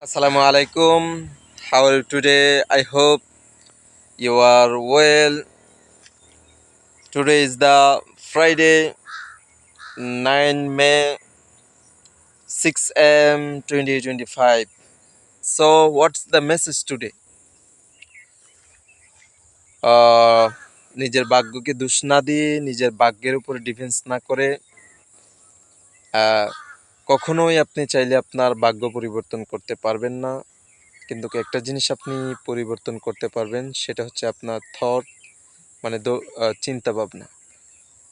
Assalamu alaikum. How are you today? I hope you are well. Today is the Friday, 9 May, 6 a.m. 2025. So, what's the message today? আহ, নিজের ভাগ্যকে দোষ না দিয়ে নিজের ভাগ্যের উপরে ডিফেন্স না করে কখনোই আপনি চাইলে আপনার ভাগ্য পরিবর্তন করতে পারবেন না। কিন্তু একটা জিনিস আপনি পরিবর্তন করতে পারবেন, সেটা হচ্ছে আপনার থট, মানে চিন্তা ভাবনা।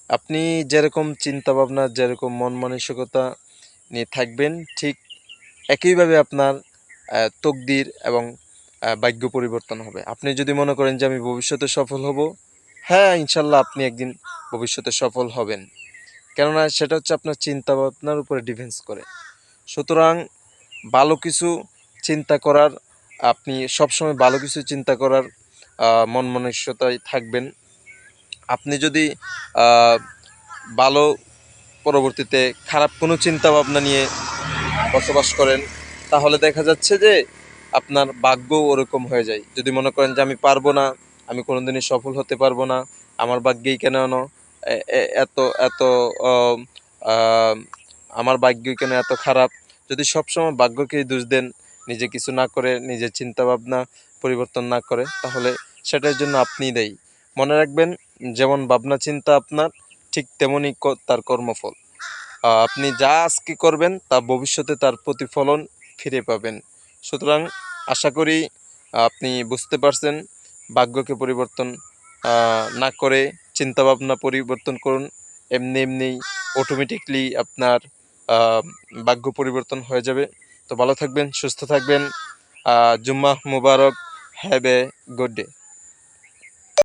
আপনি যেরকম চিন্তা ভাবনা, যেরকম মন মানসিকতা নিয়ে থাকবেন, ঠিক একইভাবে আপনার তকদির এবং ভাগ্য পরিবর্তন হবে। আপনি যদি মনে করেন যে আমি ভবিষ্যতে সফল হব, হ্যাঁ ইনশাল্লাহ আপনি একদিন ভবিষ্যতে সফল হবেন। কেননা সেটা হচ্ছে আপনার চিন্তা ভাবনার উপরে ডিফেন্স করে। সুতরাং ভালো কিছু চিন্তা করার, আপনি সবসময় ভালো কিছু চিন্তা করার মন মানসিকতায় থাকবেন। আপনি যদি ভালো পরবর্তীতে খারাপ কোনো চিন্তা ভাবনা নিয়ে বসবাস করেন, তাহলে দেখা যাচ্ছে যে আপনার ভাগ্য ওরকম হয়ে যায়। যদি মনে করেন যে আমি পারবো না, আমি কোনোদিনই সফল হতে পারবো না, আমার ভাগ্যেই কেন এত এত আহ, আহ, আমার ভাগ্যই কেন এত খারাপ, যদি সবসময় ভাগ্যকেই দোষ দেন, নিজে কিছু না করে, নিজের চিন্তা ভাবনা পরিবর্তন না করে, তাহলে সেটার জন্য আপনিই দায়ী। মনে রাখবেন, যেমন ভাবনা চিন্তা আপনার, ঠিক তেমনই তার কর্মফল। আপনি যা আজকে করবেন তা ভবিষ্যতে তার প্রতিফলন ফিরে পাবেন। সুতরাং আশা করি আপনি বুঝতে পারছেন। ভাগ্যকে পরিবর্তন না করে চিন্তাভাবনা পরিবর্তন করুন। এমনি এমনি অটোমেটিকলি আপনার ভাগ্য পরিবর্তন হয়ে যাবে। তো ভালো থাকবেন, সুস্থ থাকবেন। জুম্মা মুবারক। Have a good day.